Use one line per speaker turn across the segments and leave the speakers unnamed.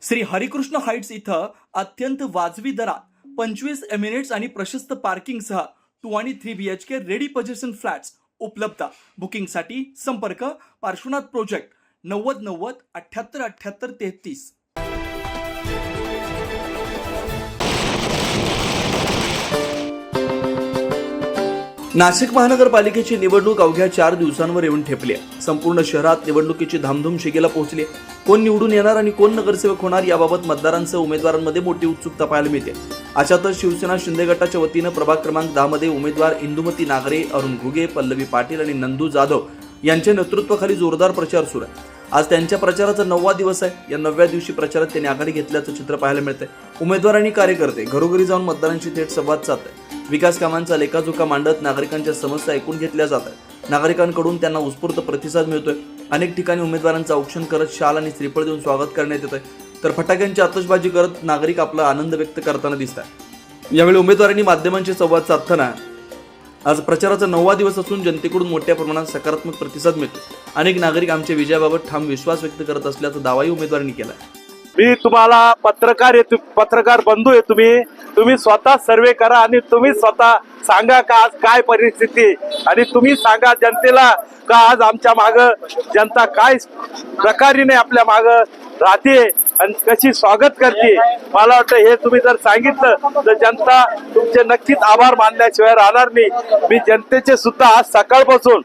Shri Harikrishna Heights इथं अत्यंत वाजवी दरात 25 एमिरेट्स आणि प्रशस्त पार्किंगसह 2 आणि 3 BHK रेडी पोझिशन फ्लॅट्स उपलब्ध। बुकिंगसाठी संपर्क पार्श्वनाथ प्रोजेक्ट 90 90 78 78 33। नाशिक महानगरपालिकेची निवडणूक अवघ्या 4 दिवसांवर येऊन ठेपली आहे। संपूर्ण शहरात निवडणुकीची धामधूम शिगेला पोहोचली आहे। कोण निवडून येणार आणि कोण नगरसेवक होणार याबाबत मतदारांसह उमेदवारांमध्ये मोठी उत्सुकता पाहायला मिळते। अशातच शिवसेना शिंदे गटाच्या वतीनं प्रभाग क्रमांक 10 मध्ये उमेदवार इंदुमती नागरे, अरुण घुगे, पल्लवी पाटील आणि नंदू जाधव यांच्या नेतृत्वाखाली जोरदार प्रचार सुरू आहे। आज त्यांच्या प्रचाराचा 9वा दिवस आहे। या 9व्या दिवशी प्रचारात त्यांनी आघाडी घेतल्याचं चित्र पाहायला मिळतंय। उमेदवार आणि कार्यकर्ते घरोघरी जाऊन मतदारांशी थेट संवाद साधतात। विकास कामांचा लेखाजोखा मांडत नागरिकांच्या समस्या ऐकून घेतल्या जातात। नागरिकांकडून त्यांना उत्स्फूर्त प्रतिसाद मिळतोय। अनेक ठिकाणी उमेदवारांचं औक्षण करत शाल आणि श्रीफळ देऊन स्वागत करण्यात येतंय, तर फटाक्यांची आतषबाजी करत नागरिक आपला आनंद व्यक्त करताना दिसतात। यावेळी उमेदवारांनी माध्यमांशी संवाद साधताना आज प्रचाराचा 9वा दिवस असून जनतेकडून मोठ्या प्रमाणात सकारात्मक प्रतिसाद मिळतो। अनेक नागरिक आमच्या विजयाबाबत ठाम विश्वास व्यक्त करत असल्याचा दावाही उमेदवारांनी केला।
मी तुम्हाला पत्रकार बंधू आहे, तुम्ही स्वतः सर्वे करा आणि तुम्ही स्वतः सांगा का आज काय परिस्थिती आणि तुम्ही सांगा जनतेला का आज आमच्या माग जनता काय प्रकारीने आपल्या माग राहते आणि कशी स्वागत करते। मला वाटतं हे तुम्ही जर सांगितलं तर जनता तुमचे नक्कीच आभार मानल्याशिवाय राहणार नाही। मी जनतेचे सुद्धा आज सकाळपासून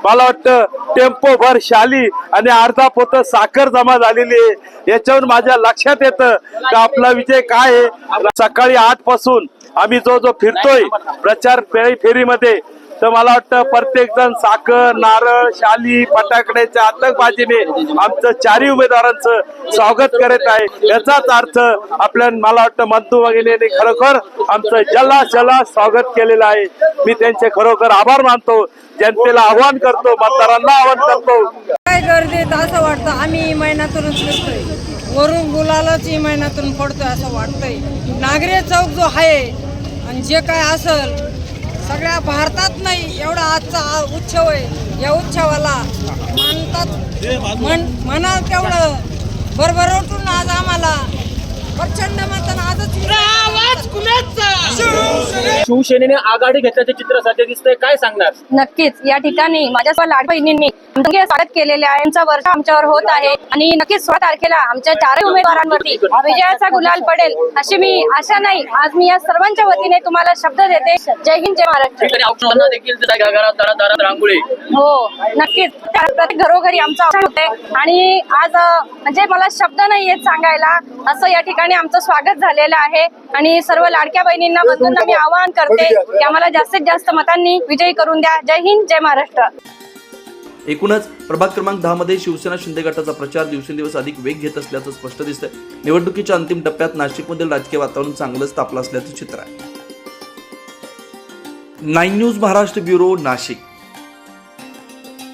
मला वाटतं टेम्पो भर शाली आणि अर्धा पोत साखर जमा झालेली आहे। याच्यावर माझ्या लक्षात येतं का आपला विजय काय आहे। सकाळी 8 पासून आम्ही जो फिरतोय प्रचार फेरीमध्ये, तर मला वाटतं प्रत्येक जण साखर, नारळ, शाली, फटाकड्याच्या आतषबाजीने आमचं 4ही उमेदवारांचं स्वागत करत आहे। याचाच अर्थ आपल्या मला वाटतं मंतू भगिनींनी खरोखर आमचं जल्ला स्वागत केलेलं आहे। मी त्यांचे खरोखर आभार मानतो। जनतेला आव्हान करतो, मतदारांना आव्हान करतो।
काय गर्दीत असं वाटतं आम्ही महिन्यातूनच फिरतोय, वरून गुलालच महिन्यातून पडतोय असं वाटतंय। नागरे चौक जो आहे आणि जे काय असेल सगळ्या भारतात नाही एवढा आजचा उत्सव आहे। या उत्सवाला मानतात म्हणाल तेवढं भरभराटून आज आम्हाला प्रचंड मतदान आजच आवाज कुणाचा
शिवसेनेने आघाडी घेतल्याचे चित्र सध्या दिसतंय, काय सांगणार?
नक्कीच या ठिकाणी माझ्या लाड बहिणींनी स्वागत केलेले आहे। आमचा वर्ष आमच्यावर होत आहे आणि नक्कीच 16 तारखेला आमच्या 4ही उमेदवारांवरती विजयाचा गुलाल पडेल अशी मी आशा नाही। आज मी या सर्वांच्या वतीने तुम्हाला शब्द देते। जय हिंद, जय महाराष्ट्र।
देखील रांगोळी
हो नक्कीच, प्रत्येक घरोघरी आमचा औक्षण होते आणि आज म्हणजे मला शब्द नाही येत सांगायला, असं या ठिकाणी आमचं स्वागत झालेलं आहे। आणि सर्व लाडक्या बहिणींना बंधूंना मी आवाहन करते की आम्हाला जास्तीत जास्त मतांनी विजयी करून द्या। जय हिंद, जय महाराष्ट्र।
एकूणच प्रभाग क्रमांक 10 मध्ये शिवसेना शिंदे गटाचा प्रचार दिवसेंदिवस अधिक वेग घेत असल्याचं स्पष्ट दिसतंय। निवडणुकीच्या अंतिम टप्प्यात नाशिकमधील राजकीय वातावरण चांगलंच तापलं असल्याचं चित्र आहे। 9 न्यूज महाराष्ट्र ब्युरो, नाशिक।